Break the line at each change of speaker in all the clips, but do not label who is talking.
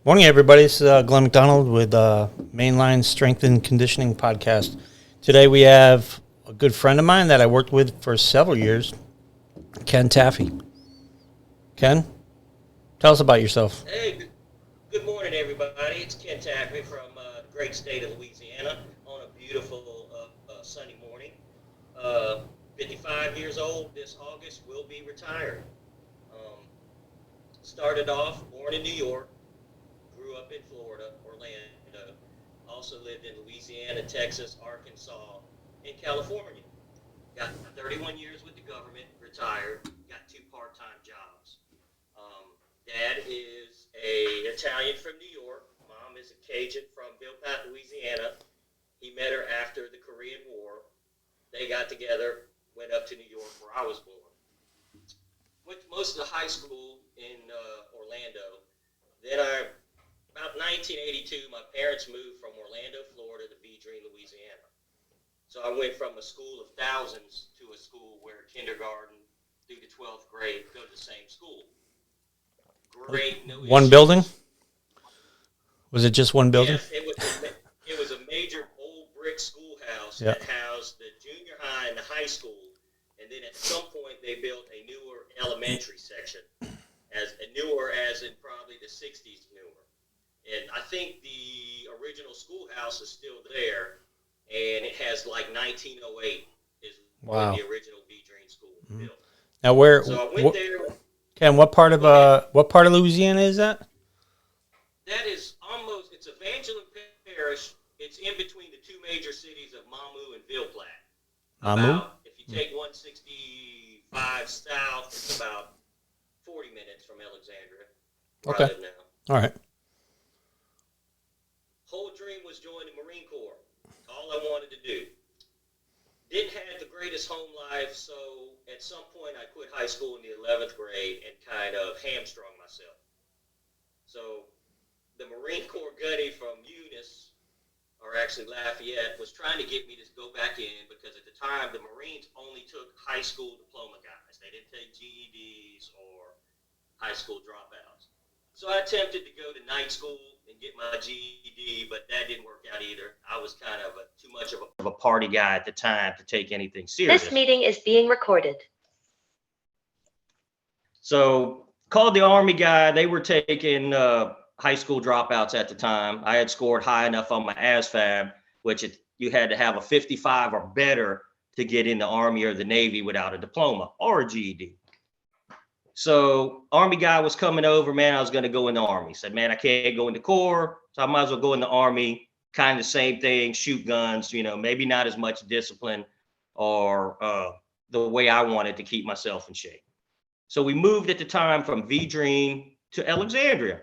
Morning, everybody. This is Glenn McDonald with Mainline Strength and Conditioning Podcast. Today we have a good friend of mine that I worked with for several years, Ken Taffy. Ken, tell us about yourself.
Hey, good morning, everybody. It's Ken Taffy from the great state of Louisiana on a beautiful sunny morning. 55 years old this August, will be retired. Um, Started off born in New York, grew up in Florida, Orlando, also lived in Louisiana, Texas, Arkansas, and California. Got 31 years with the government, retired, got two part-time jobs. Dad is a Italian from New York. Mom is a Cajun from Ville-Platte, Louisiana. He met her after the Korean War. They got together, went up to New York where I was born. Went to most of the high school in Orlando. Then about 1982, my parents moved from Orlando, Florida to Beedrine, Louisiana. So I went from a school of thousands to a school where kindergarten through the 12th grade go to the same school. Great, no
One
issues.
building? Was it just one building?
Yes, it was a major old brick schoolhouse
Yeah.
that housed the junior high and the high school, and then at some point they built a newer elementary section, as in probably the 60s newer. And I think the original schoolhouse is still there, and it has like 1908 is
Wow.
when the original Beedrine school was built.
Now, where?
So I went there.
Ken, what part of Louisiana is that?
That is almost, it's Evangeline Parish. It's in between the two major cities of Mamou and Ville-Platte.
Mamou?
If you take 165 south, it's about 40 minutes from Alexandria, where I
Okay.
live now.
All right.
Whole dream was join the Marine Corps. All I wanted to do. Didn't have the greatest home life, so at some point I quit high school in the 11th grade and kind of hamstrung myself. So the Marine Corps gunny from Eunice, or actually Lafayette, was trying to get me to go back in because at the time the Marines only took high school diploma guys. They didn't take GEDs or high school dropouts. So I attempted to go to night school and get my GED, but that didn't work out either. I was kind of too much of a party guy at the time to take anything serious.
This meeting is being recorded.
So called the Army guy. They were taking high school dropouts at the time. I had scored high enough on my ASVAB, which you had to have a 55 or better to get in the Army or the Navy without a diploma or a GED. So Army guy was coming over, man, I was going to go in the Army. Said, man, I can't go in the Corps, so I might as well go in the Army. Kind of the same thing, shoot guns, maybe not as much discipline or the way I wanted to keep myself in shape. So we moved at the time from Beedrine to Alexandria.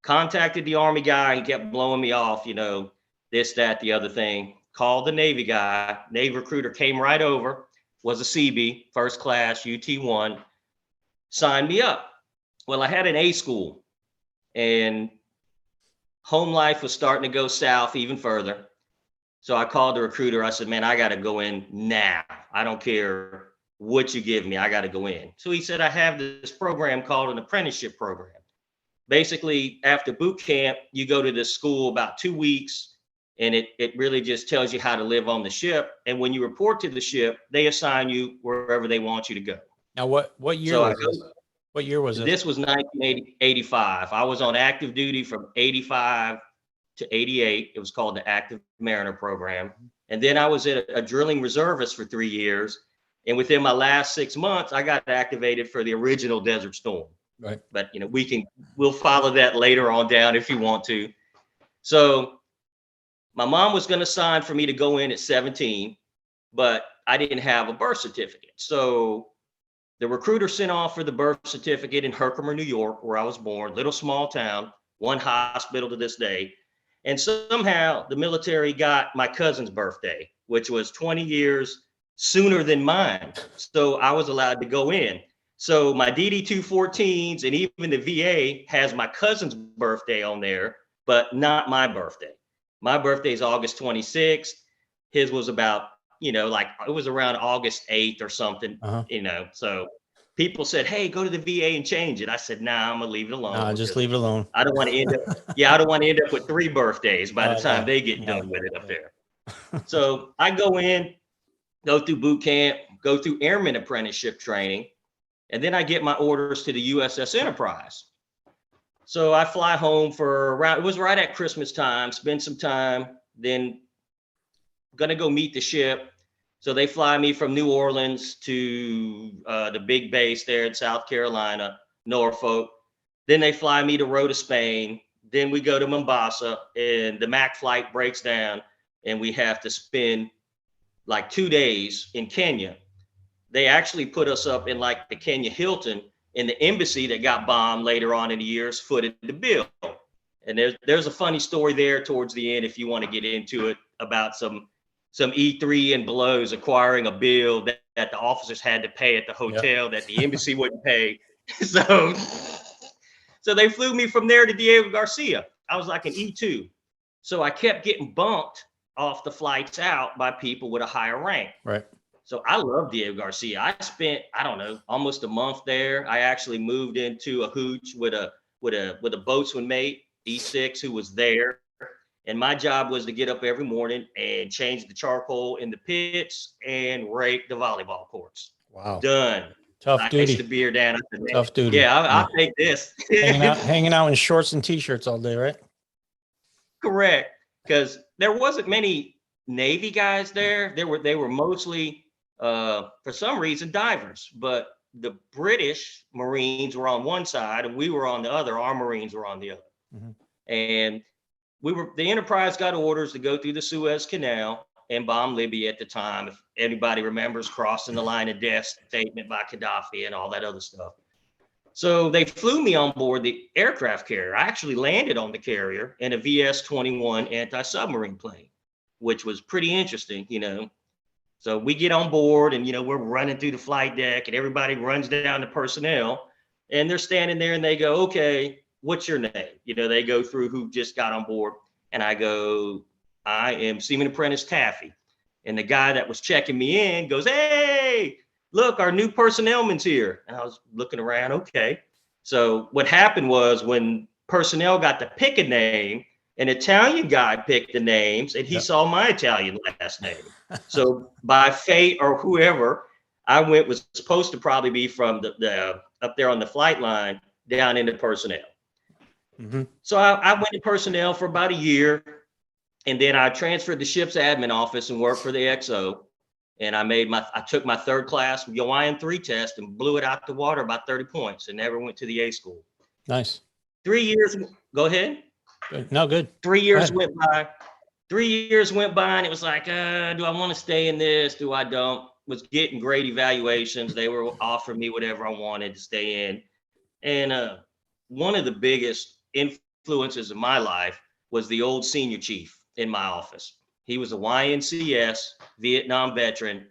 Contacted the Army guy, he kept blowing me off, this, that, the other thing. Called the Navy guy. Navy recruiter came right over, was a CB, first class, UT1. Signed me up. Well, I had an A school and home life was starting to go south even further. So I called the recruiter. I said, man, I got to go in now. I don't care what you give me. I got to go in. So he said, I have this program called an apprenticeship program. Basically, after boot camp, you go to this school about 2 weeks, and it really just tells you how to live on the ship. And when you report to the ship, they assign you wherever they want you to go.
Now, what year
So
was this? What year was this?
This was 1985. I was on active duty from 85 to 88. It was called the Active Mariner Program. And then I was a drilling reservist for 3 years. And within my last 6 months, I got activated for the original Desert Storm.
Right.
But we'll follow that later on down if you want to. So my mom was going to sign for me to go in at 17, but I didn't have a birth certificate. So the recruiter sent off for the birth certificate in Herkimer, New York, where I was born, little small town, one hospital to this day. And somehow the military got my cousin's birthday, which was 20 years sooner than mine. So I was allowed to go in. So my DD-214s and even the VA has my cousin's birthday on there, but not my birthday. My birthday is August 26th. His was about, it was around August 8th or something, so people said, "Hey, go to the VA and change it." I said, "Nah, I'm gonna leave it alone."
Nah, just leave it alone.
I don't want to end up. Yeah, I don't want to end up with 3 birthdays by the time
Yeah,
they get
no,
done with it up
yeah.
there. So I go in, go through boot camp, go through airman apprenticeship training, and then I get my orders to the USS Enterprise. So I fly home for around, it was right at Christmas time, spend some time, then gonna go meet the ship. So they fly me from New Orleans to the big base there in South Carolina, Norfolk. Then they fly me to Rota, Spain. Then we go to Mombasa, and the MAC flight breaks down, and we have to spend like 2 days in Kenya. They actually put us up in like the Kenya Hilton, and the embassy that got bombed later on in the years footed the bill. And there's a funny story there towards the end if you want to get into it about some E3 and belows acquiring a bill that the officers had to pay at the hotel that the embassy wouldn't pay. So they flew me from there to Diego Garcia. I was like an E2. So I kept getting bumped off the flights out by people with a higher rank.
Right.
So I love Diego Garcia. I spent, I don't know, almost a month there. I actually moved into a hooch with a boatswain mate, E6, who was there. And my job was to get up every morning and change the charcoal in the pits and rake the volleyball courts.
Wow.
Done.
Tough
I
duty.
iced the beer down. I said,
Tough duty.
Yeah, I'll take this.
hanging out in shorts and t-shirts all day, right?
Correct. Because there wasn't many Navy guys there. They were mostly, for some reason, divers. But the British Marines were on one side and we were on the other. Our Marines were on the other. Mm-hmm. And the Enterprise got orders to go through the Suez Canal and bomb Libya at the time. If anybody remembers crossing the line of death statement by Gaddafi and all that other stuff. So they flew me on board the aircraft carrier. I actually landed on the carrier in a VS-21 anti-submarine plane, which was pretty interesting, you know. So we get on board and, you know, we're running through the flight deck and everybody runs down to personnel and they're standing there and they go, okay, what's your name? You know, they go through who just got on board and I go, I am Seaman Apprentice Taffy. And the guy that was checking me in goes, hey, look, our new personnelman's here. And I was looking around, okay. So what happened was when personnel got to pick a name, an Italian guy picked the names and he saw my Italian last name. So by fate or whoever, I was supposed to probably be from the up there on the flight line down into personnel. Mm-hmm. So I went to personnel for about a year. And then I transferred to ship's admin office and worked for the XO. And I took my third class Hawaiian 3 test and blew it out the water about 30 points and never went to the A school.
Nice.
3 years. Go ahead.
No, good.
3 years went by. 3 years went by and it was like, do I want to stay in this? Do I don't? Was getting great evaluations. They were offering me whatever I wanted to stay in. And one of the biggest influences of my life was the old senior chief in my office. He was a YNCS, Vietnam veteran,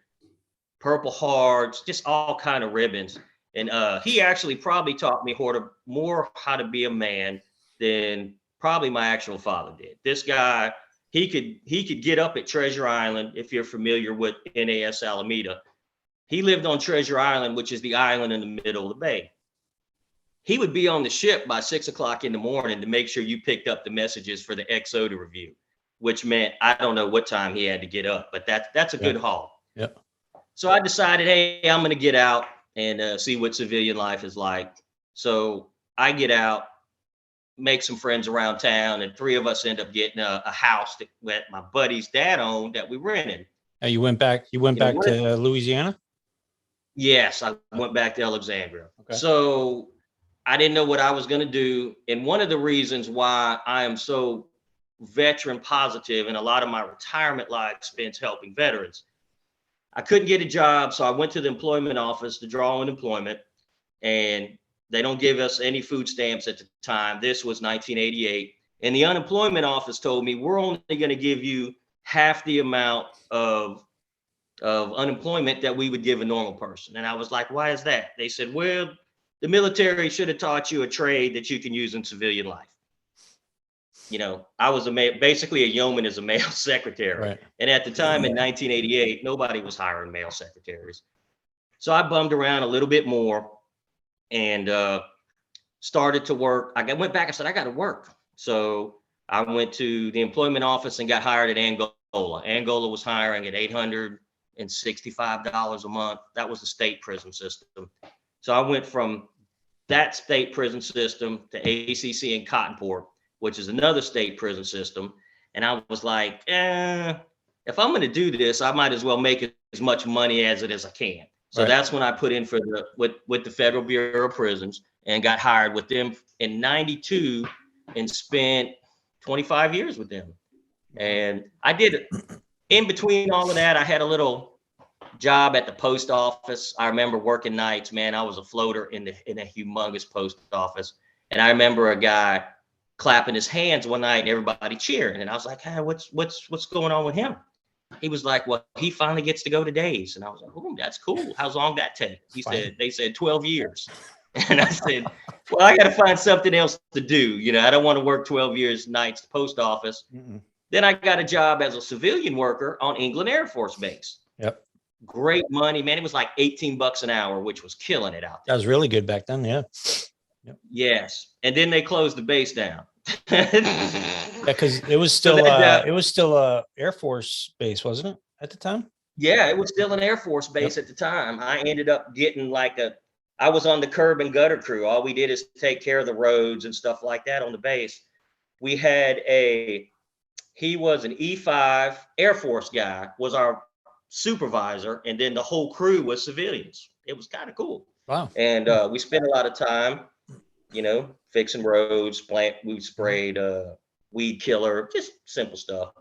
Purple Hearts, just all kind of ribbons. And he actually probably taught me more how to be a man than probably my actual father did. This guy, he could get up at Treasure Island, if you're familiar with NAS Alameda. He lived on Treasure Island, which is the island in the middle of the bay. He would be on the ship by 6 o'clock in the morning to make sure you picked up the messages for the XO to review, which meant I don't know what time he had to get up, but that's a good haul.
Yep.
So I decided, hey, I'm going to get out and see what civilian life is like. So I get out, make some friends around town, and 3 of us end up getting a house that my buddy's dad owned that we rented.
Now you went back to Louisiana?
Yes, I went back to Alexandria.
Okay.
So I didn't know what I was going to do. And one of the reasons why I am so veteran positive and a lot of my retirement life spent helping veterans, I couldn't get a job. So I went to the employment office to draw unemployment, and they don't give us any food stamps at the time. This was 1988. And the unemployment office told me, we're only going to give you half the amount of unemployment that we would give a normal person. And I was like, why is that? They said, well, the military should have taught you a trade that you can use in civilian life. You know, I was basically a yeoman as a male secretary. Right. And at the time in 1988, nobody was hiring male secretaries. So I bummed around a little bit more. and started to work. I went back and said, I got to work. So I went to the employment office and got hired at Angola. Angola was hiring at $865 a month. That was the state prison system. So I went from that state prison system to ACC in Cottonport, which is another state prison system. And I was like, if I'm going to do this, I might as well make as much money as I can. So that's when I put in for with the Federal Bureau of Prisons and got hired with them in '92 and spent 25 years with them. And I did in between all of that, I had a little job at the post office. I remember working nights, man. I was a floater in a humongous post office. And I remember a guy clapping his hands one night and everybody cheering. And I was like, hey, what's going on with him? He was like, well, he finally gets to go to days. And I was like, oh, that's cool. How long that take? They said 12 years. And I said, well, I got to find something else to do. I don't want to work 12 years nights at the post office. Mm-mm. Then I got a job as a civilian worker on England Air Force Base.
Yep.
Great money, man. It was like $18 an hour, which was killing it out there.
That was really good back then. Yeah.
Yep. Yes. And then they closed the base down.
Yeah, because it was still a Air Force base, wasn't it, at the time?
Yeah, it was still an Air Force base at the time. I ended up getting I was on the curb and gutter crew. All we did is take care of the roads and stuff like that on the base. We had he was an E5 Air Force guy, was our supervisor, and then the whole crew was civilians. It was kind of cool.
Wow.
And we spent a lot of time, fixing roads, we sprayed weed killer, just simple stuff.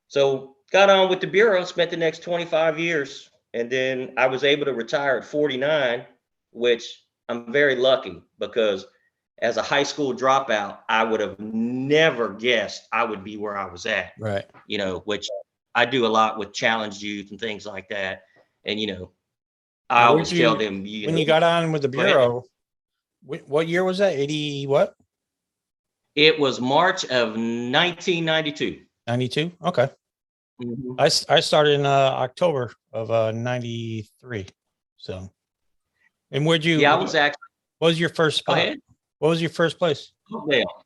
So got on with the Bureau, spent the next 25 years. And then I was able to retire at 49, which I'm very lucky because as a high school dropout, I would have never guessed I would be where I was at.
Right.
Which I do a lot with challenged youth and things like that. And, I always tell them.
When you got on with the Bureau, what year was that? 80 what?
It was March of 1992.
92? Okay. Mm-hmm. I started in October of 93. So, and where'd you?
Yeah, I was actually.
What was your first spot?
Go ahead.
What was your first place?
Oakdale.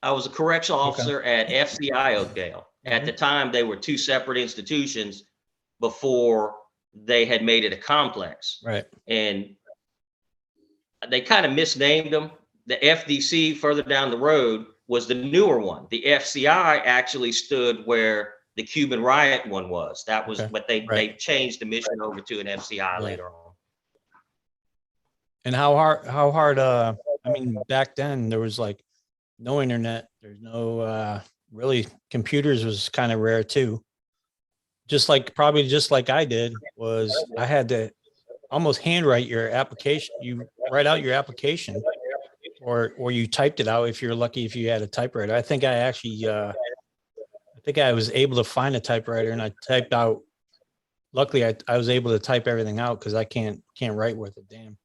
I was a correctional officer at FCI Oakdale. Mm-hmm. At the time, they were two separate institutions before they had made it a complex.
Right.
And they kind of misnamed them. The FDC further down the road was the newer one. The FCI actually stood where the Cuban riot one was. That was what they changed the mission over to an FCI later on.
And how hard I mean, back then there was like no internet. There's no really, computers was kind of rare too. Probably just like I did, was I had to almost handwrite your application. You write out your application or you typed it out if you're lucky, if you had a typewriter. I think I actually I was able to find a typewriter and I typed out. Luckily I was able to type everything out because I can't write worth a damn.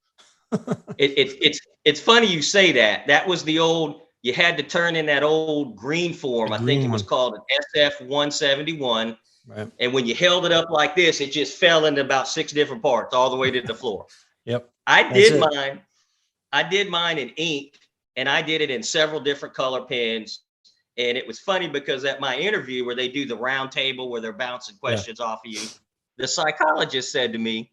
It's funny you say that. That was the old, you had to turn in that old green form. I think it was called an SF-171.
Right.
And when you held it up like this, it just fell into about 6 different parts all the way to the floor.
Yep.
I did mine in ink, and I did it in several different color pens. And it was funny because at my interview where they do the round table where they're bouncing questions off of you, the psychologist said to me,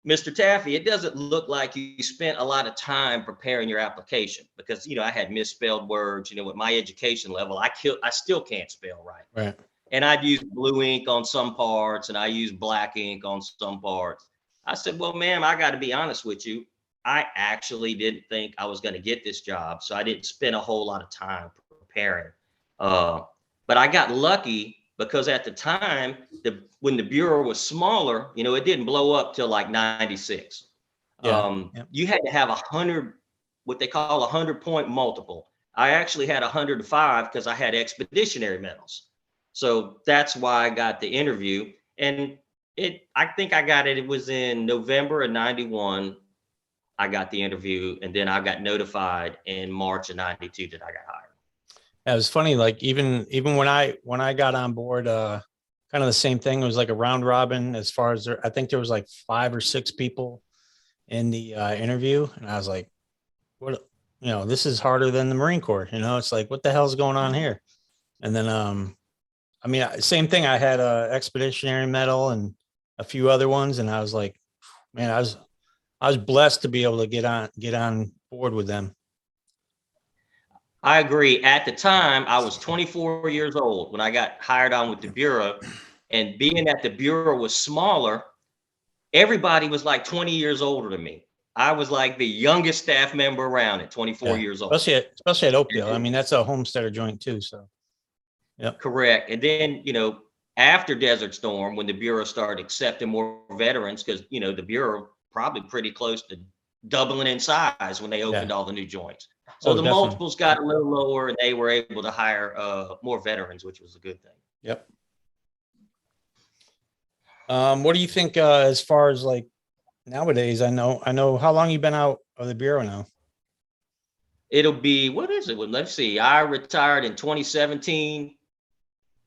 Mr. Taffy, it doesn't look like you spent a lot of time preparing your application because, I had misspelled words, with my education level, I still can't spell right.
Right.
And I'd use blue ink on some parts and I used black ink on some parts. I said, well, ma'am, I got to be honest with you. I actually didn't think I was going to get this job. So I didn't spend a whole lot of time preparing. But I got lucky because at the time, when the Bureau was smaller, it didn't blow up till like 96. You had to have 100, what they call 100-point multiple. I actually had 105 because I had expeditionary medals. So that's why I got the interview. And I think I got it. It was in November of 91. I got the interview, and then I got notified in March of 92 that I got hired.
It was funny. Like even when I got on board, kind of the same thing. It was like a round robin as far as I think there was like 5 or 6 people in the interview, and I was like, "What? This is harder than the Marine Corps. It's like, what the hell's going on here?" And then, I mean, same thing. I had a expeditionary medal and a few other ones, and I was like, man, I was blessed to be able to get on board with them.
I agree. At the time, I was 24 years old when I got hired on with the Bureau. And being that the Bureau was smaller, everybody was like 20 years older than me. I was like the youngest staff member around at 24
Yeah,
years old.
especially at Oakdale. I mean, that's a homesteader joint too. So, yep.
Correct. And then, after Desert Storm, when the Bureau started accepting more veterans, because, the Bureau probably pretty close to doubling in size when they opened all the new joints. So the
definitely.
multiples got a little lower and they were able to hire more veterans, which was a good thing.
Yep. What do you think as far as like nowadays? I know how long you been out of the Bureau now.
It'll be, what is it? Well, let's see. I retired in 2017,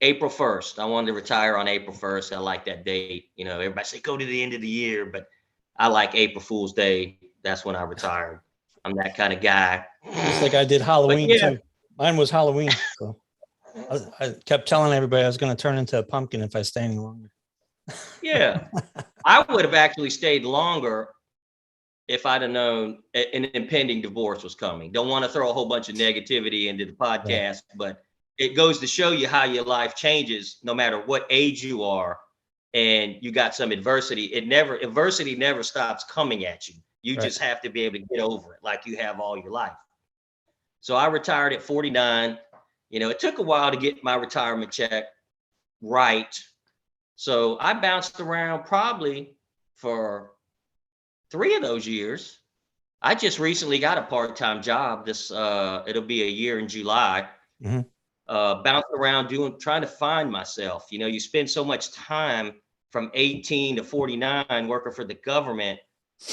April 1st. I wanted to retire on April 1st. I like that date. Everybody say go to the end of the year, but I like April Fool's Day. That's when I retired. I'm that kind of guy.
Just like I did Halloween too. Mine was Halloween. So I kept telling everybody I was going to turn into a pumpkin if I stay any longer.
Yeah. I would have actually stayed longer if I'd have known an impending divorce was coming. Don't want to throw a whole bunch of negativity into the podcast, but it goes to show you how your life changes no matter what age you are and you got some adversity. Adversity never stops coming at you. You just have to be able to get over it like you have all your life. So I retired at 49. It took a while to get my retirement check right. So I bounced around probably for 3 of those years. I just recently got a part-time job. It'll be a year in July.
Mm-hmm.
Bounced around trying to find myself. You spend so much time from 18 to 49 working for the government,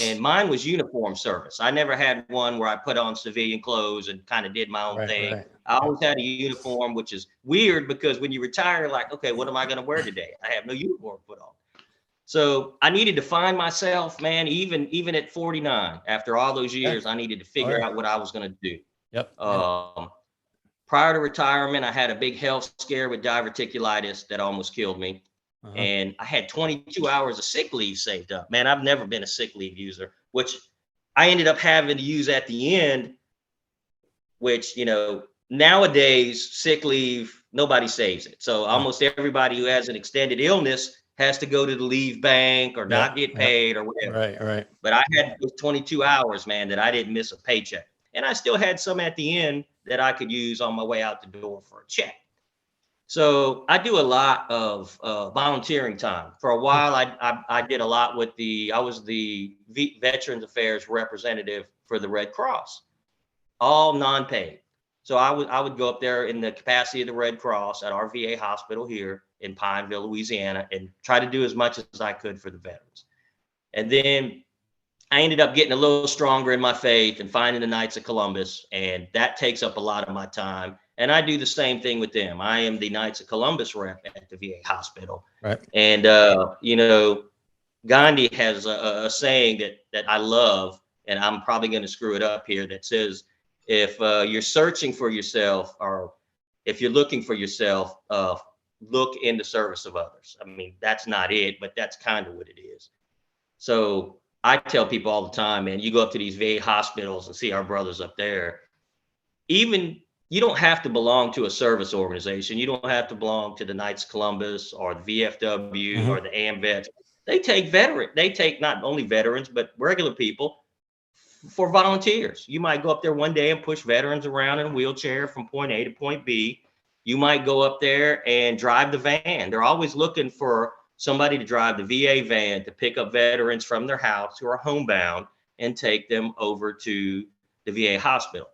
and mine was uniform service. I never had one where I put on civilian clothes and kind of did my own thing. Right. I always had a uniform, which is weird because when you retire, like, okay, what am I going to wear today? I have no uniform put on. So I needed to find myself, man, even at 49, after all those years, I needed to figure out what I was going to do.
Yep.
Prior to retirement, I had a big health scare with diverticulitis that almost killed me. And I had 22 hours of sick leave saved up. Man, I've never been a sick leave user, which I ended up having to use at the end, which, nowadays, sick leave, nobody saves it. So almost everybody who has an extended illness has to go to the leave bank or not get paid or whatever.
Right.
But I had those 22 hours, man, that I didn't miss a paycheck. And I still had some at the end that I could use on my way out the door for a check. So I do a lot of volunteering time. For a while, I did a lot I was the Veterans Affairs representative for the Red Cross, all non-paid. So I would go up there in the capacity of the Red Cross at our VA hospital here in Pineville, Louisiana, and try to do as much as I could for the veterans. And then I ended up getting a little stronger in my faith and finding the Knights of Columbus, and that takes up a lot of my time. And I do the same thing with them. I am the Knights of Columbus rep at the VA hospital.
Right.
And, Gandhi has a saying that I love, and I'm probably going to screw it up here, that says, if you're searching for yourself, or if you're looking for yourself, look in the service of others. I mean, that's not it, but that's kind of what it is. So I tell people all the time, man, you go up to these VA hospitals and see our brothers up there. Even you don't have to belong to a service organization. You don't have to belong to the Knights of Columbus or the VFW or the AMVETS. They take not only veterans, but regular people for volunteers. You might go up there one day and push veterans around in a wheelchair from point A to point B. You might go up there and drive the van. They're always looking for somebody to drive the VA van to pick up veterans from their house who are homebound and take them over to the VA hospital.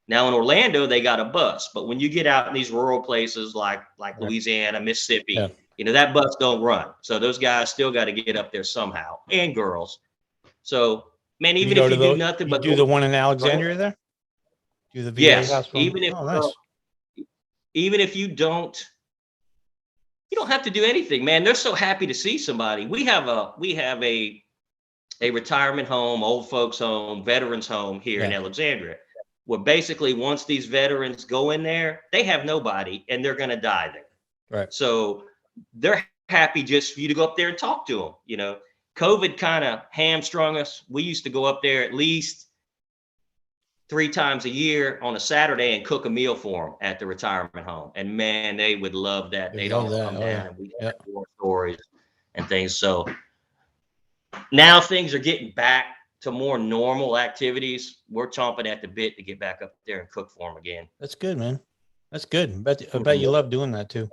Now in Orlando, they got a bus, but when you get out in these rural places like Louisiana, Mississippi, that bus don't run. So those guys still got to get up there somehow, and girls. So, man, even if you do nothing but
do the one in Alexandria there? Do the VA hospital?
Even if you don't have to do anything, man. They're so happy to see somebody. We have a a retirement home, old folks home, veterans home here in
Yeah.
Alexandria. Where basically once these veterans go in there, they have nobody and they're going to die there.
Right.
So they're happy just for you to go up there and talk to them. You know, COVID kind of hamstrung us. We used to go up there at least 3 times a year on a Saturday and cook a meal for them at the retirement home. And man, they would love that.
They
They'd
love
all
that.
come
Oh,
down
yeah.
and we
Yeah.
have war stories and things. So now things are getting back to more normal activities. We're chomping at the bit to get back up there and cook for them again.
That's good, man. That's good. I bet you love doing that too.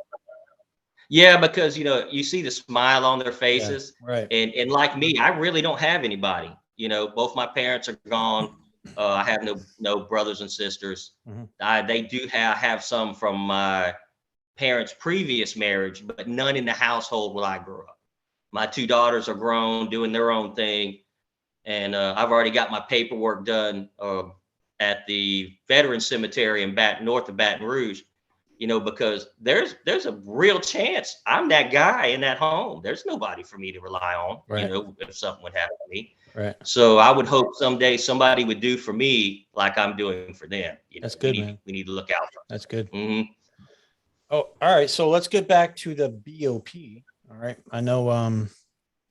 Yeah, because you know, you see the smile on their
Yeah.
faces.
Right.
And like me, I really don't have anybody. You know, both my parents are gone. I have no brothers and sisters.
Mhm.
They do have some from my parents' previous marriage, but none in the household where I grew up. My 2 daughters are grown, doing their own thing, and I've already got my paperwork done at the Veterans Cemetery in north of Baton Rouge. You know, because there's a real chance I'm that guy in that home. There's nobody for me to rely on. You
Right.
know, if something would happen to me.
Right.
So I would hope someday somebody would do for me like I'm doing for them. You know,
That's good, man.
we need to look out for
That's good.
them. Mm-hmm.
Oh, all right. So let's get back to the BOP. All right. I know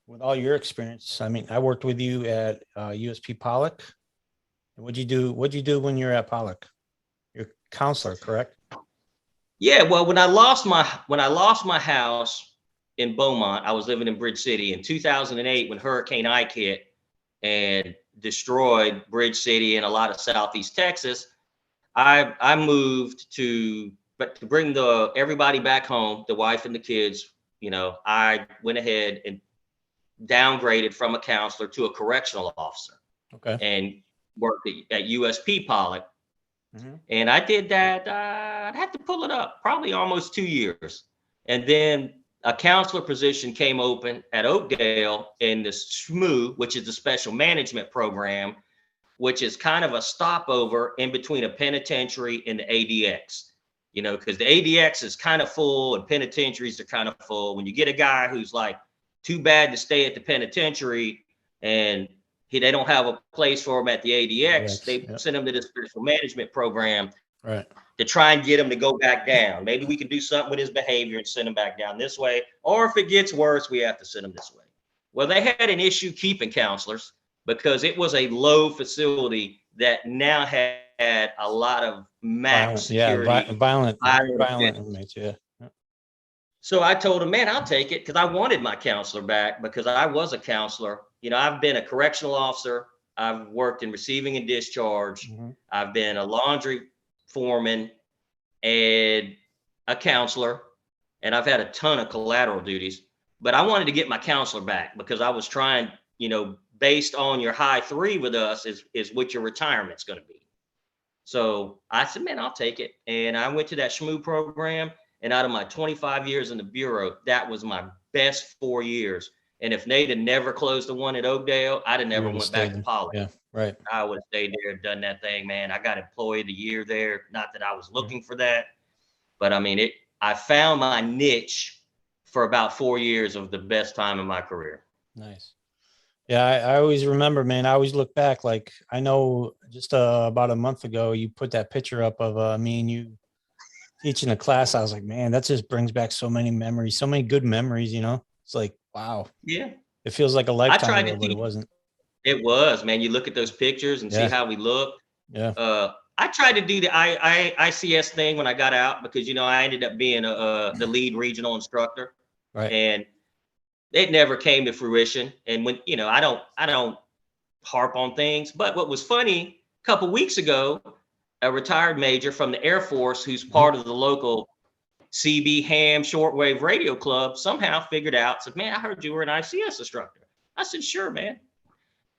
with all your experience, I mean, I worked with you at USP Pollock. What'd you do? What'd you do when you were at Pollock? You're a counselor, correct?
Yeah, well, when I lost my house in Beaumont, I was living in Bridge City in 2008 when Hurricane Ike hit and destroyed Bridge City and a lot of Southeast Texas. I moved to bring everybody back home, the wife and the kids. You know, I went ahead and downgraded from a counselor to a correctional officer.
Okay.
And worked at USP Pollock.
Mm-hmm.
And I did that. I'd have to pull it up, probably almost 2 years. And then a counselor position came open at Oakdale in the SMU, which is the special management program, which is kind of a stopover in between a penitentiary and the ADX. You know, because the ADX is kind of full and penitentiaries are kind of full. When you get a guy who's like too bad to stay at the penitentiary and they don't have a place for him at the ADX, they send him to the special management program,
right,
to try and get him to go back down. Maybe we can do something with his behavior and send him back down this way. Or if it gets worse, we have to send him this way. Well, they had an issue keeping counselors because it was a low facility that now had a lot of max security.
Violent inmates, yeah.
So I told him, man, I'll take it because I wanted my counselor back because I was a counselor. You know, I've been a correctional officer. I've worked in receiving and discharge.
Mm-hmm.
I've been a laundry foreman and a counselor. And I've had a ton of collateral duties. But I wanted to get my counselor back because I was trying, you know, based on your high 3 with us is what your retirement's going to be. So I said, man, I'll take it. And I went to that SHMU program. And out of my 25 years in the Bureau, that was my best 4 years. And if Nate had never closed the one at Oakdale, I'd have never went back to Pollock.
Yeah, right.
I would have stayed there and done that thing, man. I got employee of the year there. Not that I was looking for that, but I mean, I found my niche for about 4 years of the best time in my career.
Nice. Yeah, I always remember, man. I always look back. Like I know just about a month ago, you put that picture up of me and you teaching a class. I was like, man, that just brings back so many memories, so many good memories. You know, it's like, wow.
Yeah.
It feels like a lifetime ago, but it wasn't.
It was, man. You look at those pictures and see how we look.
Yeah.
I tried to do the ICS thing when I got out because, you know, I ended up being the lead regional instructor.
Right.
And it never came to fruition. And when, you know, I don't harp on things, but what was funny, a couple weeks ago, a retired major from the Air Force who's part of the local CB ham shortwave radio club somehow figured out, said, man, I heard you were an ICS instructor. I said, sure, man.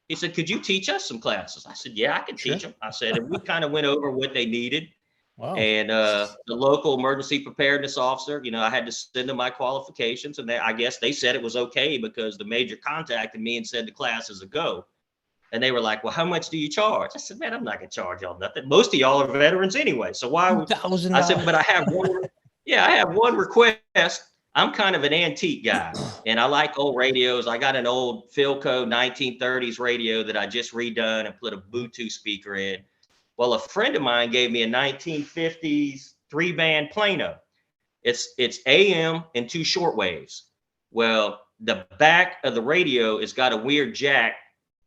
He said, could you teach us some classes? I said, yeah, I can teach them. I said, and we kind of went over what they needed.
Wow.
And the local emergency preparedness officer, you know, I had to send them my qualifications. And I guess they said it was okay because the major contacted me and said the class is a go. And they were like, well, how much do you charge? I said, man, I'm not going to charge y'all nothing. Most of y'all are veterans anyway. So why would I said, but I have one. Yeah, I have one request. I'm kind of an antique guy, and I like old radios. I got an old Philco 1930s radio that I just redone and put a Bluetooth speaker in. Well, a friend of mine gave me a 1950s 3-band Plano. It's AM and 2 short waves. Well, the back of the radio has got a weird jack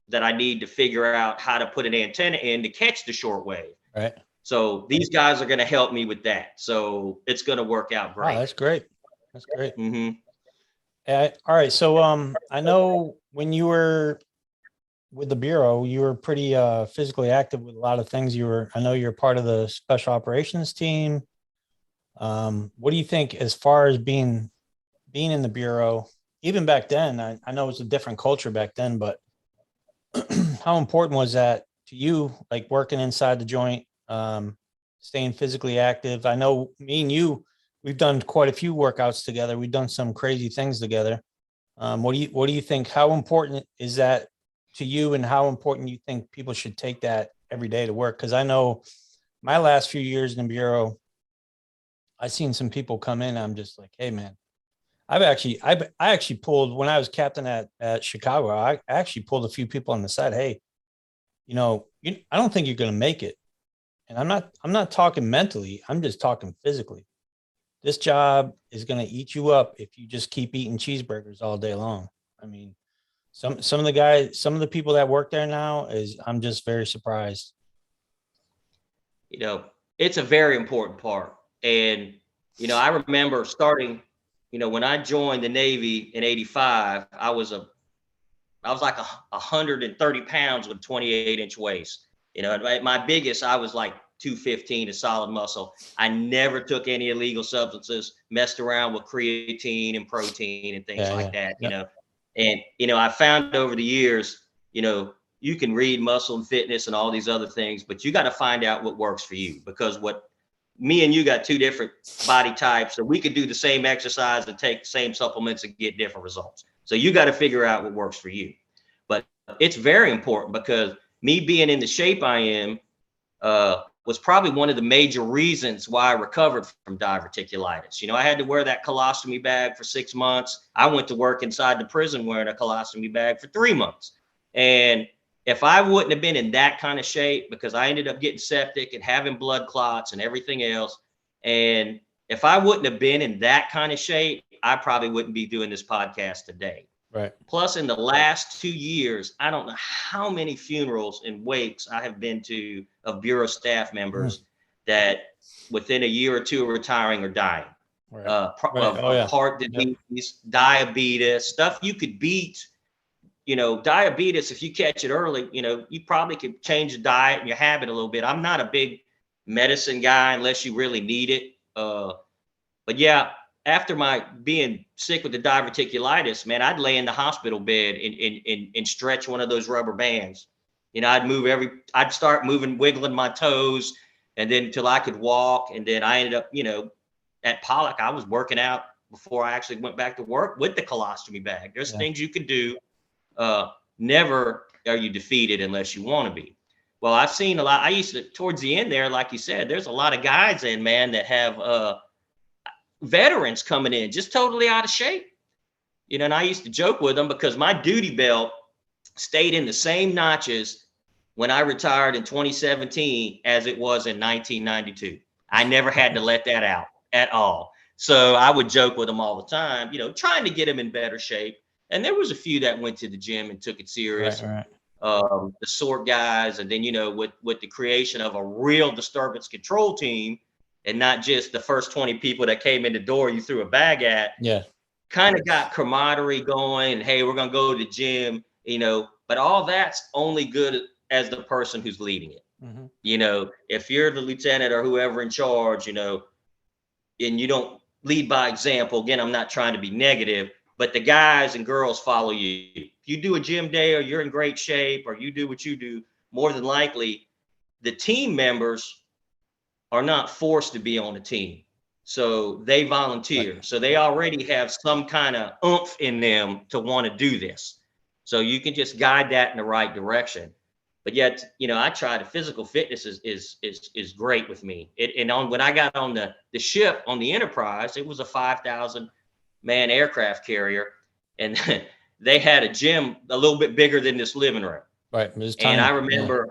that I need to figure out how to put an antenna in to catch the short wave.
Right.
So these guys are going to help me with that. So it's going to work out great.
Oh, that's great. That's great.
Mm-hmm.
All right. So I know when you were with the Bureau, you were pretty physically active with a lot of things. I know you're part of the special operations team. What do you think as far as being in the Bureau, even back then? I know it was a different culture back then, but how important was that to you, like working inside the joint, staying physically active? I know me and you, we've done quite a few workouts together. We've done some crazy things together. What do you think? How important is that to you, and how important you think people should take that every day to work? Because I know my last few years in the Bureau, I've seen some people come in. I'm just like, hey man, I actually pulled, when I was captain at Chicago, I actually pulled a few people on the side. Hey, I don't think you're going to make it. And I'm not talking mentally. I'm just talking physically. This job is going to eat you up if you just keep eating cheeseburgers all day long. I mean, some of the people that work there now, I'm just very surprised.
It's a very important part. And, I remember starting, when I joined the Navy in 85, I was like 130 pounds with a 28-inch waist. At my biggest, I was like 215, a solid muscle. I never took any illegal substances, messed around with creatine and protein and things like that, And, I found over the years, you can read Muscle and Fitness and all these other things, but you got to find out what works for you, because me and you got two different body types, so we could do the same exercise and take the same supplements and get different results. So you got to figure out what works for you. But it's very important, because me being in the shape I am was probably one of the major reasons why I recovered from diverticulitis. I had to wear that colostomy bag for 6 months. I went to work inside the prison wearing a colostomy bag for 3 months. And if I wouldn't have been in that kind of shape, because I ended up getting septic and having blood clots and everything else, and if I wouldn't have been in that kind of shape, I probably wouldn't be doing this podcast today.
Right.
Plus, in the last 2 years, I don't know how many funerals and wakes I have been to of Bureau staff members that within a year or two of retiring or dying.
Right.
Of heart disease, diabetes, stuff you could beat. Diabetes, if you catch it early, you probably could change your diet and your habit a little bit. I'm not a big medicine guy unless you really need it. But yeah, after my being sick with the diverticulitis, man, I'd lay in the hospital bed and stretch one of those rubber bands. I'd start moving, wiggling my toes, and then until I could walk. And then I ended up, at Pollock, I was working out before I actually went back to work with the colostomy bag. There's things you can do. Never are you defeated unless you want to be. Well, I've seen a lot. I used to, towards the end there, like you said, there's a lot of guys in, man, that have veterans coming in just totally out of shape. And I used to joke with them, because my duty belt stayed in the same notches when I retired in 2017 as it was in 1992. I never had to let that out at all. So I would joke with them all the time, trying to get them in better shape. And there was a few that went to the gym and took it serious.
Right.
The SORT guys, and then, with the creation of a real disturbance control team, and not just the first 20 people that came in the door you threw a bag at. Yeah. Kind of got camaraderie going, and hey, we're going to go to the gym, but all that's only good as the person who's leading it. Mm-hmm. If you're the lieutenant or whoever in charge, and you don't lead by example, again, I'm not trying to be negative, but the guys and girls follow you. If you do a gym day, or you're in great shape, or you do what you do, more than likely the team members are not forced to be on a team. So they volunteer. So they already have some kind of oomph in them to want to do this. So you can just guide that in the right direction. But yet, I try the physical fitness is great with me. When I got on the ship on the Enterprise, it was a 5,000 manned aircraft carrier, and they had a gym a little bit bigger than this living room.
Right. It was
And
tiny.
I remember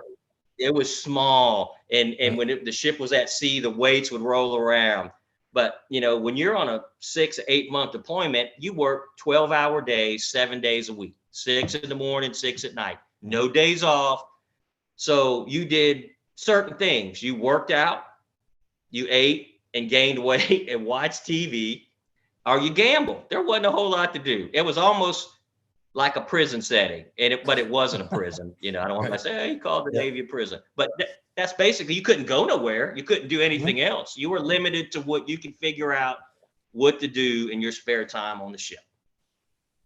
it was small, and
Right.
when the ship was at sea, the weights would roll around. But when you're on a 6 or 8 month deployment, you work 12-hour days, 7 days a week, 6 in the morning, 6 at night, no days off. So you did certain things. You worked out, you ate and gained weight and watched TV, or you gambled. There wasn't a whole lot to do. It was almost like a prison setting, but it wasn't a prison. I don't want to say, hey, he called the
Yep.
Navy a prison, but that's basically, you couldn't go nowhere. You couldn't do anything else. You were limited to what you can figure out what to do in your spare time on the ship.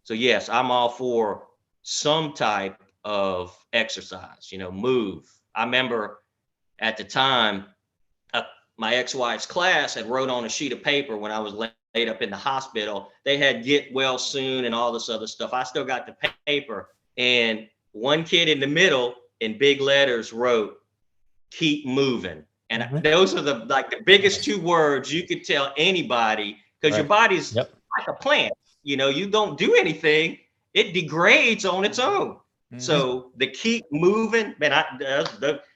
So yes, I'm all for some type of exercise, move. I remember at the time, my ex-wife's class had wrote on a sheet of paper when I was laid up in the hospital. They had get well soon and all this other stuff. I still got the paper, and one kid in the middle in big letters wrote, "Keep moving." And those are the biggest 2 words you could tell anybody, because your body's like a plant. You don't do anything, it degrades on its own. So the keep moving, man,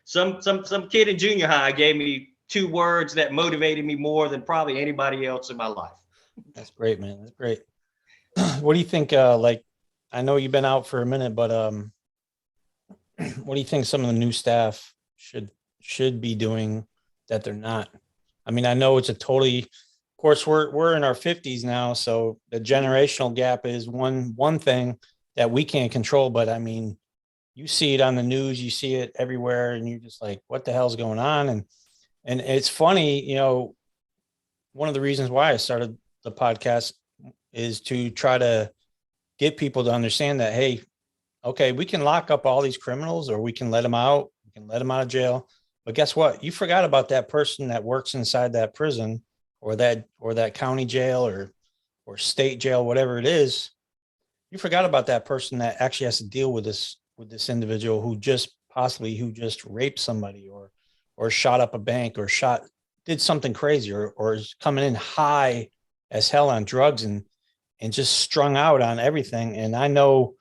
some kid in junior high gave me 2 words that motivated me more than probably anybody else in my life.
That's great, man. That's great. What do you think? I know you've been out for a minute, but what do you think some of the new staff should be doing that they're not? I mean, I know it's of course, we're in our 50s now, so the generational gap is one thing that we can't control. But I mean, you see it on the news, you see it everywhere, and you're just like, what the hell's going on? And it's funny, one of the reasons why I started the podcast is to try to get people to understand that, hey, okay, we can lock up all these criminals, or we can let them out. We can let them out of jail. But guess what? You forgot about that person that works inside that prison, or that county jail or state jail, whatever it is. You forgot about that person that actually has to deal with this individual who just raped somebody, or shot up a bank, or did something crazy, or is coming in high as hell on drugs and just strung out on everything. And I know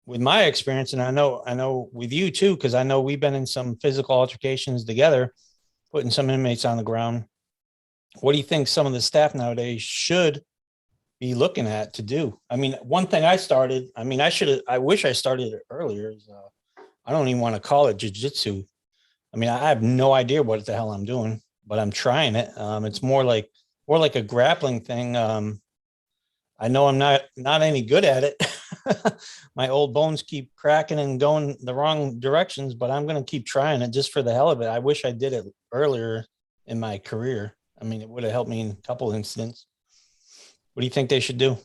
with my experience, and I know with you too, because I know we've been in some physical altercations together, putting some inmates on the ground. What do you think some of the staff nowadays should be looking at to do? I mean, one thing I wish I started it earlier. I don't even want to call it jiu-jitsu. I mean, I have no idea what the hell I'm doing, but I'm trying it. It's more like a grappling thing. I know I'm not any good at it. My old bones keep cracking and going the wrong directions, but I'm going to keep trying it just for the hell of it. I wish I did it earlier in my career. I mean, it would have helped me in a couple of incidents. What do you think they should do?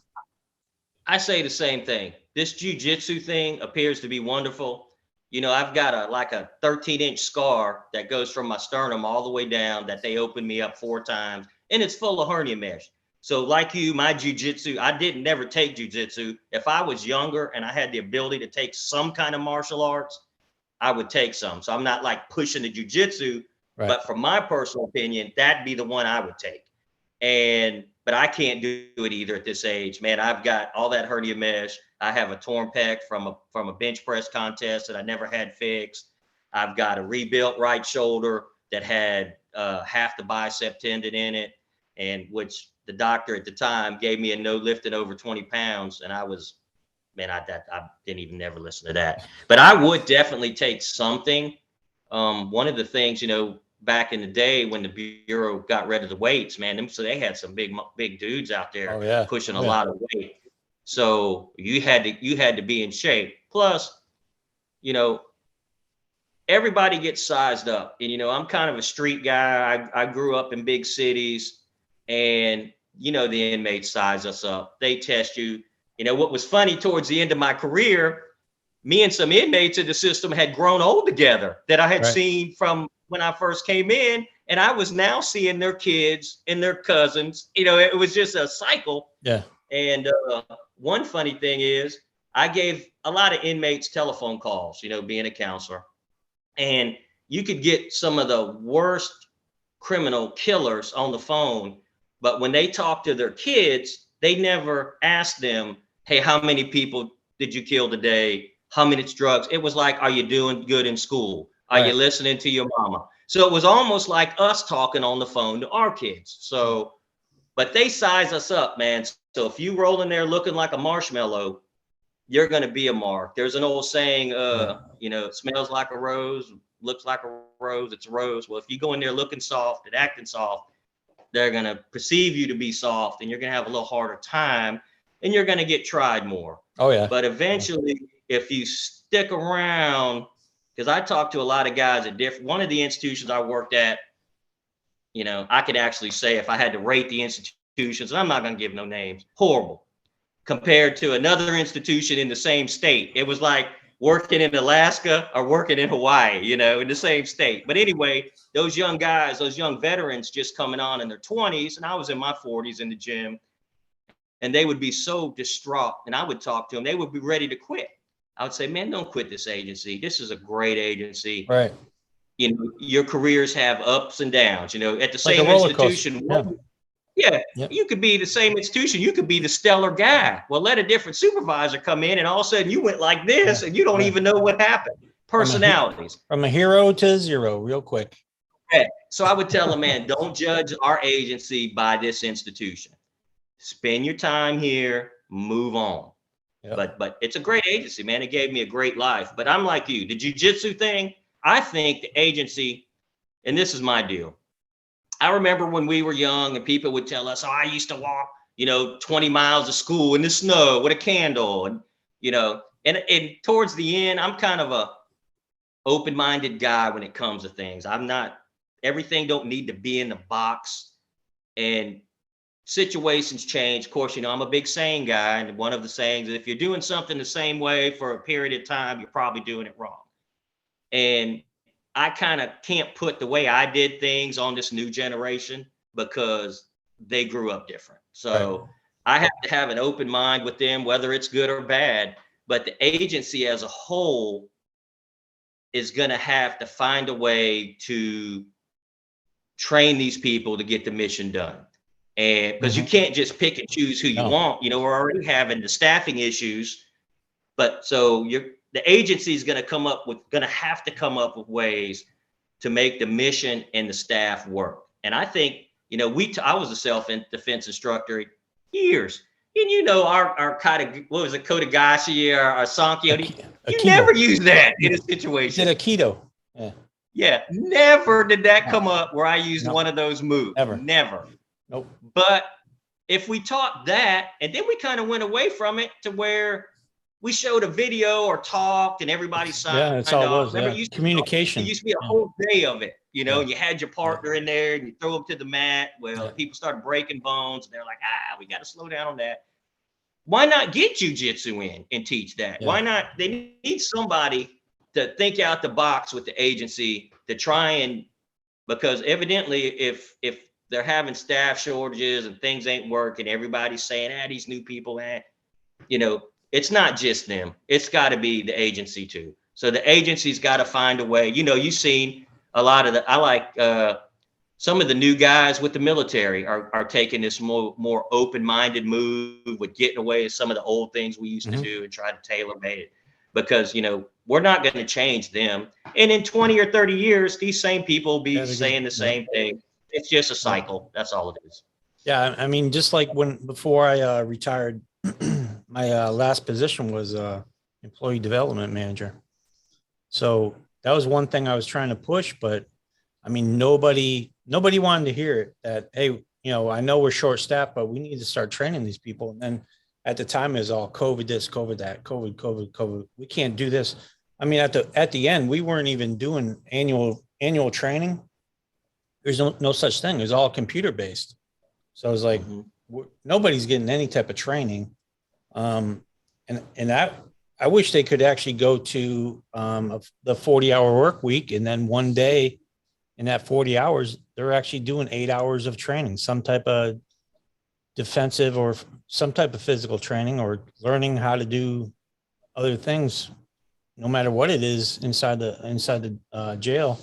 I say the same thing. This jiu-jitsu thing appears to be wonderful. I've got a 13-inch scar that goes from my sternum all the way down, that they opened me up 4 times, and it's full of hernia mesh. So like you, my jiu-jitsu, I didn't never take jiu-jitsu. If I was younger and I had the ability to take some kind of martial arts, I would take some. So I'm not like pushing the jiu-jitsu, but from my personal opinion, that'd be the one I would take. But I can't do it either at this age, man. I've got all that hernia mesh. I have a torn pec from a bench press contest that I never had fixed. I've got a rebuilt right shoulder that had half the bicep tendon in it, and which the doctor at the time gave me a no lifting over 20 pounds. And I didn't even never listen to that. But I would definitely take something. One of the things, back in the day when the Bureau got rid of the weights, man, so they had some big dudes out there pushing a lot of weight. So you had to be in shape. Plus, everybody gets sized up. And, I'm kind of a street guy. I grew up in big cities, and, the inmates size us up. They test you. What was funny towards the end of my career, me and some inmates in the system had grown old together that I had seen from when I first came in, and I was now seeing their kids and their cousins. It was just a cycle.
Yeah.
And one funny thing is, I gave a lot of inmates telephone calls, being a counselor, and you could get some of the worst criminal killers on the phone. But when they talk to their kids, they never asked them, hey, how many people did you kill today? How many drugs? It was like, are you doing good in school? Are you listening to your mama? So it was almost like us talking on the phone to our kids. So, but they size us up, man. So if you roll in there looking like a marshmallow, you're going to be a mark. There's an old saying, it smells like a rose, looks like a rose, it's a rose. Well, if you go in there looking soft and acting soft, they're going to perceive you to be soft, and you're going to have a little harder time, and you're going to get tried more.
Oh, yeah.
But eventually, if you stick around, because I talked to a lot of guys at one of the institutions I worked at, I could actually say, if I had to rate the institutions, and I'm not going to give no names, horrible compared to another institution in the same state. It was like working in Alaska or working in Hawaii, in the same state. But anyway, those young guys, those young veterans just coming on in their 20s, and I was in my 40s in the gym, and they would be so distraught. And I would talk to them. They would be ready to quit. I would say, man, don't quit this agency. This is a great agency.
Right.
Your careers have ups and downs, at the same institution. Yeah, you could be the same institution. You could be the stellar guy. Well, let a different supervisor come in, and all of a sudden you went like this, and you don't even know what happened. Personalities.
From a hero to zero, real quick.
Yeah. So I would tell them, man, don't judge our agency by this institution. Spend your time here, move on. Yep. But it's a great agency, man. It gave me a great life. But I'm like you, the jiu-jitsu thing, I think the agency, and this is my deal. I remember when we were young and people would tell us, I used to walk, 20 miles to school in the snow with a candle. And, and towards the end, I'm kind of a open-minded guy when it comes to things. Everything don't need to be in the box, and situations change. Of course, I'm a big saying guy. And one of the sayings is, if you're doing something the same way for a period of time, you're probably doing it wrong. And I kind of can't put the way I did things on this new generation because they grew up different. So I have to have an open mind with them, whether it's good or bad. But the agency as a whole is going to have to find a way to train these people to get the mission done. And because you can't just pick and choose who you want. We're already having the staffing issues. But so the agency is going to have to come up with ways to make the mission and the staff work. And I think, I was a self-defense instructor years. And our kind of, what was it, Kodagashi or our Sankyo? You never use that in a situation.
Did Aikido.
Yeah, never did that come up where I used one of those moves. Never.
Nope.
But if we taught that, and then we kind of went away from it to where we showed a video or talked and everybody signed off.
Yeah, that's all it was. Yeah. Communication.
It used to be a whole day of it, and you had your partner in there and you throw them to the mat. Well, people started breaking bones and they're like, we got to slow down on that. Why not get jiu-jitsu in and teach that? Why not? They need somebody to think out the box with the agency to try and, because evidently if they're having staff shortages and things ain't working, everybody's saying, these new people, it's not just them. It's got to be the agency too. So the agency's got to find a way. You've seen a lot of some of the new guys with the military are taking this more open-minded move with getting away with some of the old things we used to do and try to tailor-made it. Because, we're not going to change them. And in 20 or 30 years, these same people will be saying the same thing. It's just a cycle. That's all it is.
Yeah. I mean, just like before I retired, my last position was employee development manager. So that was one thing I was trying to push, but I mean, nobody wanted to hear it that, hey, I know we're short staffed, but we need to start training these people. And then at the time it was all COVID this, COVID that, COVID. We can't do this. I mean, at the end, we weren't even doing annual training. There's no such thing. It was all computer based. So I was like, nobody's getting any type of training. And I wish they could actually go to the 40-hour work week. And then one day in that 40 hours, they're actually doing 8 hours of training, some type of defensive or some type of physical training, or learning how to do other things, no matter what it is inside the jail.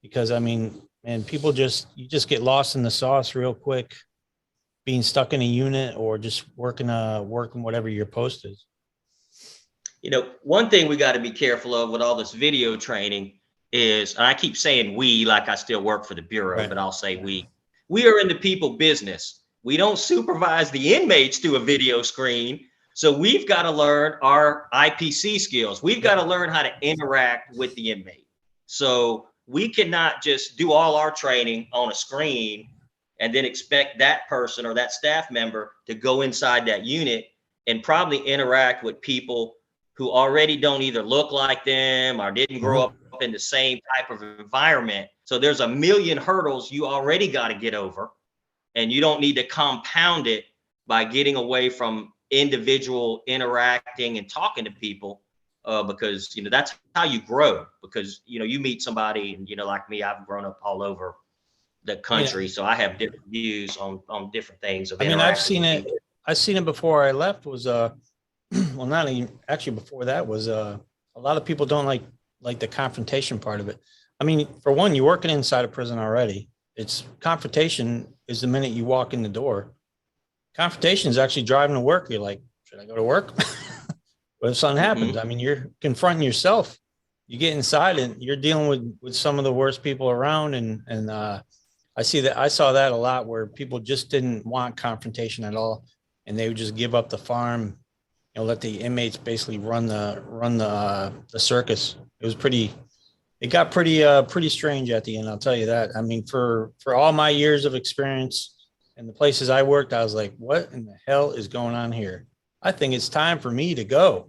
Because I mean, man, you just get lost in the sauce real quick, being stuck in a unit or just working whatever your post is?
One thing we got to be careful of with all this video training is, and I keep saying we like I still work for the Bureau,
Right.
but I'll say we are in the people business. We don't supervise the inmates through a video screen. So we've got to learn our IPC skills. We've got to learn how to interact with the inmate. So we cannot just do all our training on a screen and then expect that person or that staff member to go inside that unit and probably interact with people who already don't either look like them or didn't grow up in the same type of environment. So there's a million hurdles you already got to get over, and you don't need to compound it by getting away from individual interacting and talking to people, because that's how you grow. Because you meet somebody, and like me, I've grown up all over the country, so I have different views on different things.
I've seen it. I've seen it before I left. Was well, not even actually before that was a lot of people don't like the confrontation part of it. I mean, for one, you're working inside a prison already. It's confrontation is the minute you walk in the door. Confrontation is actually driving to work. You're like, should I go to work? What if something happens? I mean, you're confronting yourself. You get inside and you're dealing with some of the worst people around. And I saw that a lot where people just didn't want confrontation at all. And they would just give up the farm, let the inmates basically run the circus. It got pretty strange at the end. I'll tell you that. I mean, for all my years of experience and the places I worked, I was like, what in the hell is going on here? I think it's time for me to go,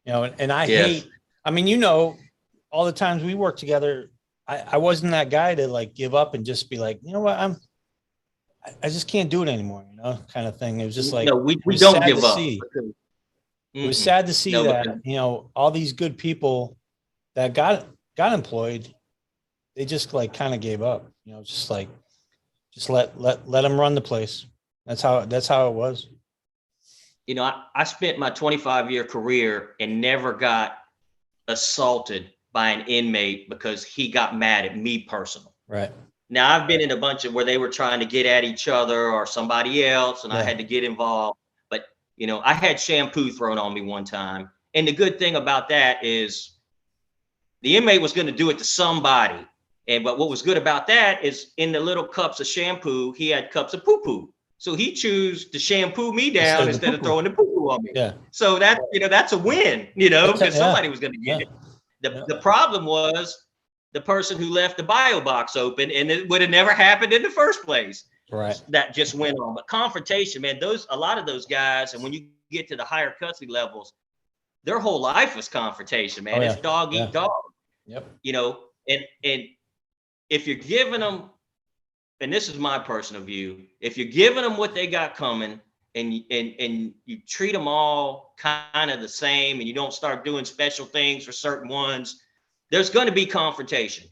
and I hate, I mean, all the times we worked together, I wasn't that guy to give up and just be like, you know what, I just can't do it anymore, kind of thing. It was just like,
we don't give up.
It was sad to see that, all these good people that got employed, they just kind of gave up, just let them run the place. That's how it was.
I spent my 25-year career and never got assaulted by an inmate because he got mad at me personally.
Right.
Now, I've been in a bunch of where they were trying to get at each other or somebody else, and I had to get involved. But, I had shampoo thrown on me one time. And the good thing about that is the inmate was going to do it to somebody. But what was good about that is in the little cups of shampoo, he had cups of poo-poo. So he chose to shampoo me down instead of throwing the poo-poo on me.
Yeah.
So that's a win, because somebody was going to get it. The problem was the person who left the bio box open, and it would have never happened in the first place.
Right.
That just went on. But confrontation, man, a lot of those guys, and when you get to the higher custody levels, their whole life was confrontation, man. It's dog eat dog.
Yep.
And if you're giving them, and this is my personal view, if you're giving them what they got coming, and you treat them all kind of the same, and you don't start doing special things for certain ones, there's going to be confrontation.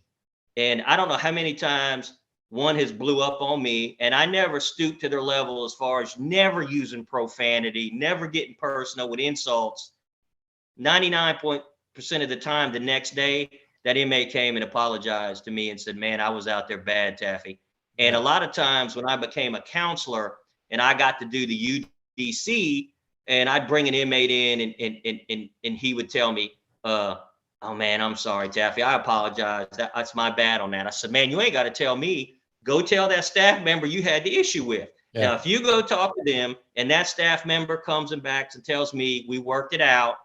And I don't know how many times one has blew up on me, and I never stooped to their level as far as never using profanity, never getting personal with insults. 99% of the time, the next day, that inmate came and apologized to me and said, man, I was out there bad, Taffy. And a lot of times when I became a counselor and I got to do the UDC, and I'd bring an inmate in and he would tell me, oh man, I'm sorry, Taffy, I apologize. That's my bad on that. I said, man, you ain't got to tell me. Go tell that staff member you had the issue with. Now, if you go talk to them and that staff member comes and backs and tells me we worked it out,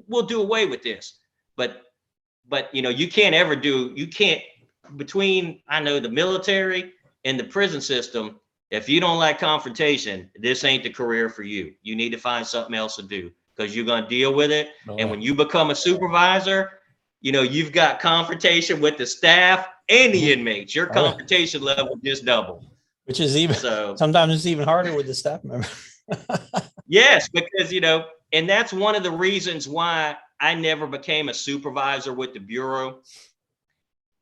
we'll do away with this. But you can't between, I know, the military and the prison system, if you don't like confrontation, this ain't the career for you. You need to find something else to do, because you're going to deal with it. And when you become a supervisor, you've got confrontation with the staff and the inmates. Your confrontation level just doubled.
Which is sometimes it's even harder with the staff member.
Yes, because, and that's one of the reasons why I never became a supervisor with the Bureau,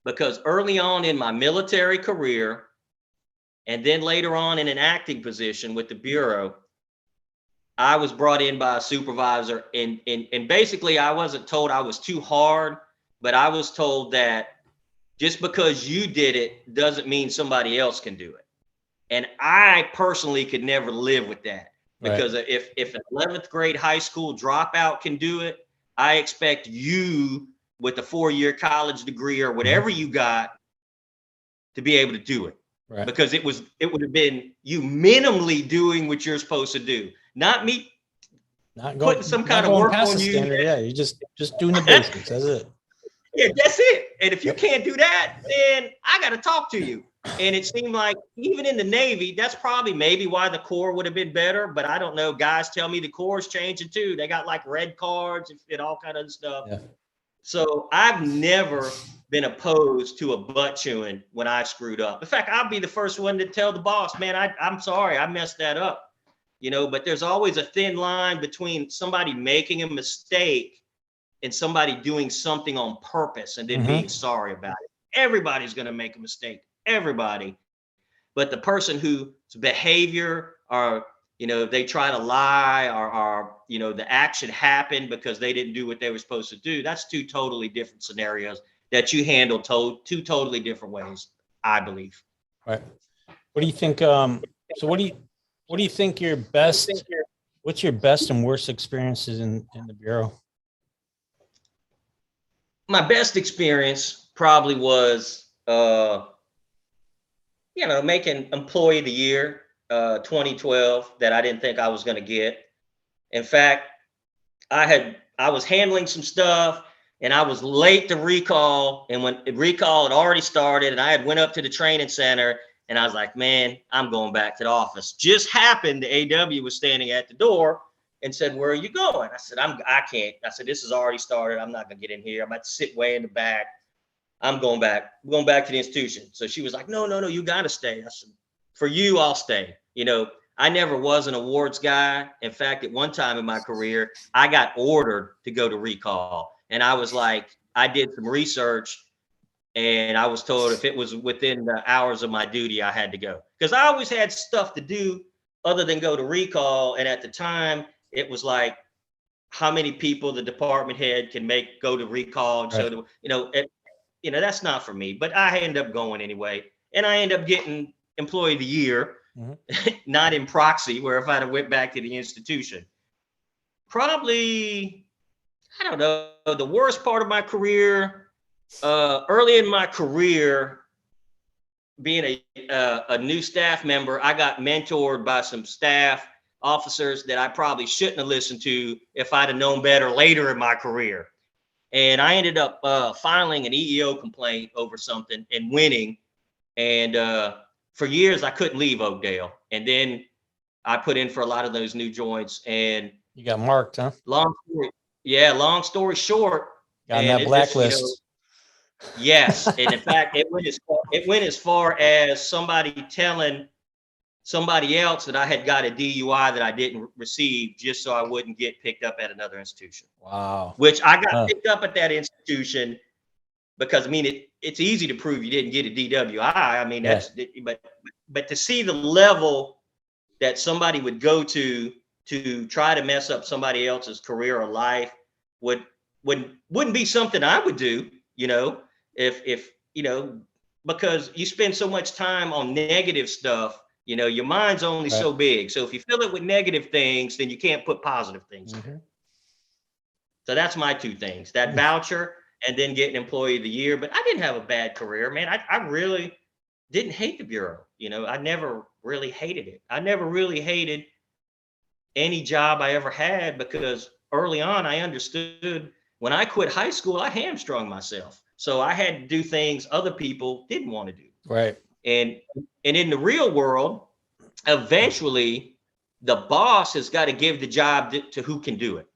because early on in my military career, and then later on in an acting position with the Bureau, I was brought in by a supervisor, and basically I wasn't told I was too hard, but I was told that just because you did it doesn't mean somebody else can do it. And I personally could never live with that,
Right.
because if an 11th grade high school dropout can do it, I expect you with a 4-year college degree or whatever you got to be able to do it.
Right.
Because it would have been you minimally doing what you're supposed to do, not me putting some
Not
kind of
going
work
past
on
the
you.
standard. Yeah, you're just doing the basics. That's it.
Yeah, that's it. And if you
Yep.
can't do that, then I got to talk to you. And it seemed like even in the Navy, that's probably maybe why the Corps would have been better. But I don't know. Guys tell me the Corps is changing too. They got like red cards and all kind of stuff.
Yeah.
So I've never been opposed to a butt chewing when I screwed up. In fact, I'll be the first one to tell the boss, man, I'm sorry, I messed that up. But there's always a thin line between somebody making a mistake and somebody doing something on purpose and then being sorry about it. Everybody's going to make a mistake, everybody. But the person whose behavior or, they try to lie or the action happened because they didn't do what they were supposed to do, that's two totally different scenarios that you handle two totally different ways, I believe.
Right. What do you think? So what do you think what's your best and worst experiences in the Bureau?
My best experience probably was, making Employee of the Year, 2012, that I didn't think I was going to get. In fact, I was handling some stuff and I was late to recall. And when recall had already started and I had went up to the training center and I was like, man, I'm going back to the office. Just happened, the AW was standing at the door and said, where are you going? I said, I can't. I said, this has already started. I'm not going to get in here. I'm about to sit way in the back. I'm going back. I'm going back to the institution. So she was like, no, you got to stay. I said, for you, I'll stay. I never was an awards guy. In fact, at one time in my career, I got ordered to go to recall. And I was like, I did some research and I was told if it was within the hours of my duty, I had to go. Because I always had stuff to do other than go to recall. And at the time, it was like, how many people the department head can go to recall and show them, that's not for me. But I end up going anyway. And I end up getting Employee of the Year, not in proxy, where if I'd have went back to the institution. Probably, I don't know, the worst part of my career, early in my career, being a new staff member, I got mentored by some staff officers that I probably shouldn't have listened to if I'd have known better later in my career. And I ended up filing an EEO complaint over something and winning. And for years, I couldn't leave Oakdale. And then I put in for a lot of those new joints. And
you got marked, huh?
Long story short.
Got on that blacklist.
Yes. And in fact, it went as far as somebody telling somebody else that I had got a DUI that I didn't receive just so I wouldn't get picked up at another institution.
Wow.
Which I got picked up at that institution because, it's easy to prove you didn't get a DWI. That's, but to see the level that somebody would go to try to mess up somebody else's career or life wouldn't be something I would do, if because you spend so much time on negative stuff, your mind's only so big. So if you fill it with negative things, then you can't put positive things in there. So that's my two things, that voucher and then getting Employee of the Year. But I didn't have a bad career, man. I really didn't hate the Bureau. I never really hated it. I never really hated any job I ever had because early on I understood when I quit high school, I hamstrung myself. So I had to do things other people didn't want to do.
Right.
And in the real world, eventually the boss has got to give the job to who can do it.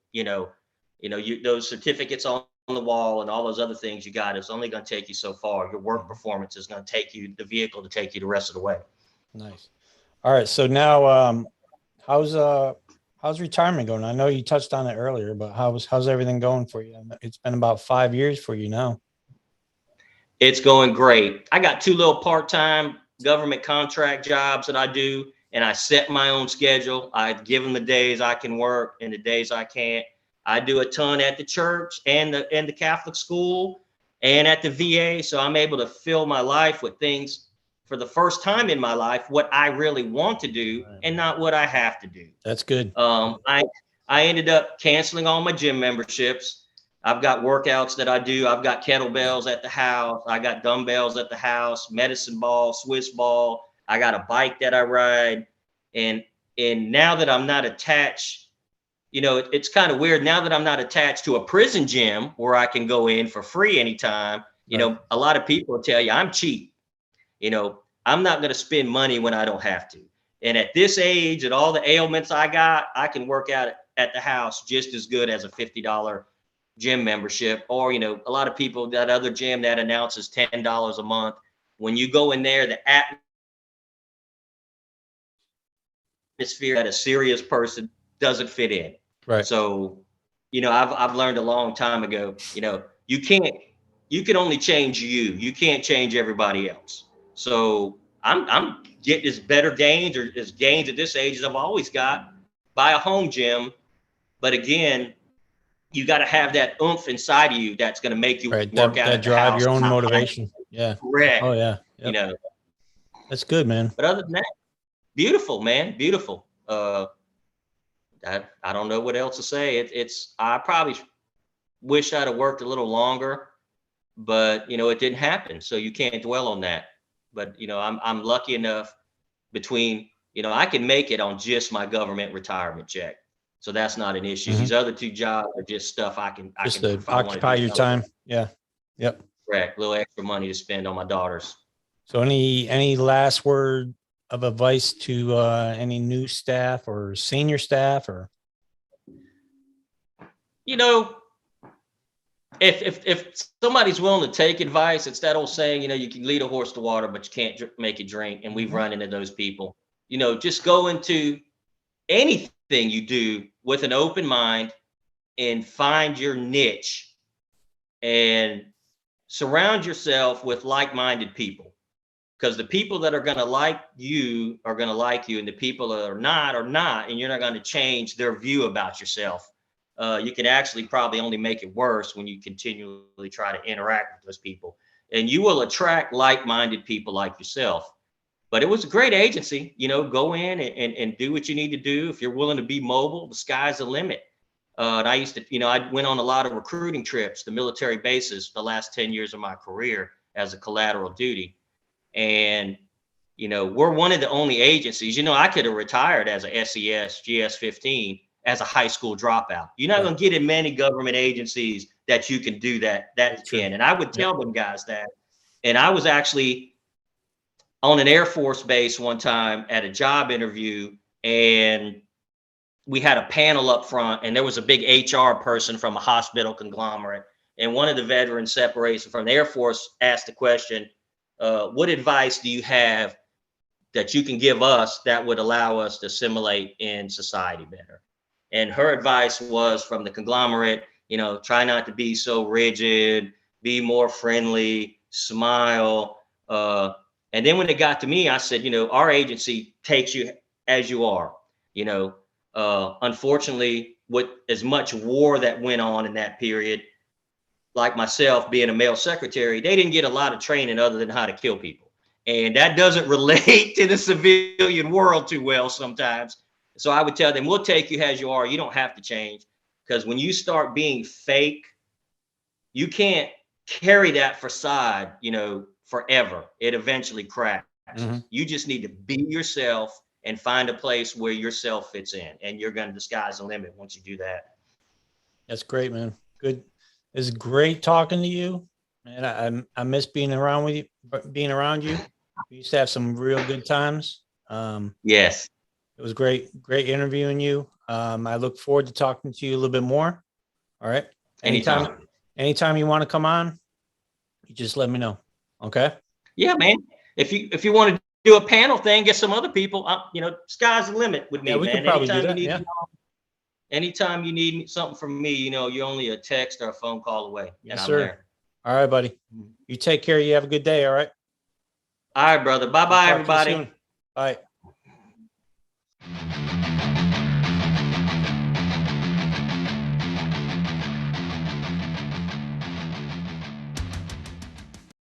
Those certificates on the wall and all those other things you got is only going to take you so far. Your work performance is going to take you the vehicle to take you the rest of the way.
Nice. All right. So now, how's retirement going? I know you touched on it earlier, but how's everything going for you? It's been about 5 years for you now.
It's going great. I got 2 little part-time government contract jobs that I do, and I set my own schedule. I give them the days I can work and the days I can't. I do a ton at the church and the Catholic school and at the VA, so I'm able to fill my life with things for the first time in my life what I really want to do and not what I have to do.
That's good.
I ended up canceling all my gym memberships. I've got workouts that I do. I've got kettlebells at the house. I got dumbbells at the house, medicine ball, Swiss ball. I got a bike that I ride. And now that I'm not attached, it's kind of weird now that I'm not attached to a prison gym where I can go in for free anytime. A lot of people will tell you I'm cheap. I'm not going to spend money when I don't have to. And at this age and all the ailments I got, I can work out at the house just as good as a $50 gym membership. Or, a lot of people, that other gym that announces $10 a month. When you go in there, the atmosphere that a serious person doesn't fit in.
Right.
So, I've learned a long time ago, you can only change you. You can't change everybody else. So I'm getting as better gains or as gains at this age as I've always got by a home gym. But again, you got to have that oomph inside of you that's going to make you
right.
work out
That
at the
drive,
house.
your own motivation. Yeah.
Correct.
Oh yeah. Yep. That's good, man.
But other than that, beautiful, man. Beautiful. I don't know what else to say. I probably wish I'd have worked a little longer, but it didn't happen. So you can't dwell on that. But I'm lucky enough between I can make it on just my government retirement check, so that's not an issue. These other two jobs are just stuff I can
to occupy your time. Yeah. Yep.
Correct. A little extra money to spend on my daughters.
So any last word of advice to any new staff or senior staff or?
If somebody's willing to take advice, it's that old saying, you can lead a horse to water, but you can't make it drink. And we've run into those people. Just go into anything you do with an open mind and find your niche and surround yourself with like-minded people, because the people that are going to like you are going to like you, and the people that are not, and you're not going to change their view about yourself. You can actually probably only make it worse when you continually try to interact with those people, and you will attract like-minded people like yourself. But it was a great agency, go in and do what you need to do. If you're willing to be mobile, the sky's the limit. And I used to, I went on a lot of recruiting trips to military bases the last 10 years of my career as a collateral duty. And, we're one of the only agencies, I could have retired as a SES GS-15 as a high school dropout. You're not going to get in many government agencies that you can do that can. And I would tell them guys that. And I was actually on an Air Force base one time at a job interview, and we had a panel up front, and there was a big HR person from a hospital conglomerate. And one of the veterans separation from the Air Force asked the question, what advice do you have that you can give us that would allow us to assimilate in society better? And her advice was from the conglomerate, try not to be so rigid, be more friendly, smile. And then when it got to me, I said, our agency takes you as you are. Unfortunately, with as much war that went on in that period, like myself being a male secretary, they didn't get a lot of training other than how to kill people. And that doesn't relate to the civilian world too well sometimes. So I would tell them, we'll take you as you are. You don't have to change, because when you start being fake, you can't carry that facade, forever. It eventually cracks. You just need to be yourself and find a place where yourself fits in, and you're going to disguise the limit once you do that.
That's great, man. Good. It's great talking to you, and I miss being around with you. Being around you, we used to have some real good times.
Yes,
it was great interviewing you. I look forward to talking to you a little bit more. All right. Anytime you want to come on, you just let me know. Okay.
Yeah, man. If you want to do a panel thing, get some other people. Sky's the limit with me.
Yeah, we
man.
could probably do that. Yeah.
Anytime you need something from me, you're only a text or a phone call away.
Yes, sir. There. All right, buddy. You take care. You have a good day. All right.
All right, brother. Bye-bye, everybody.
Bye.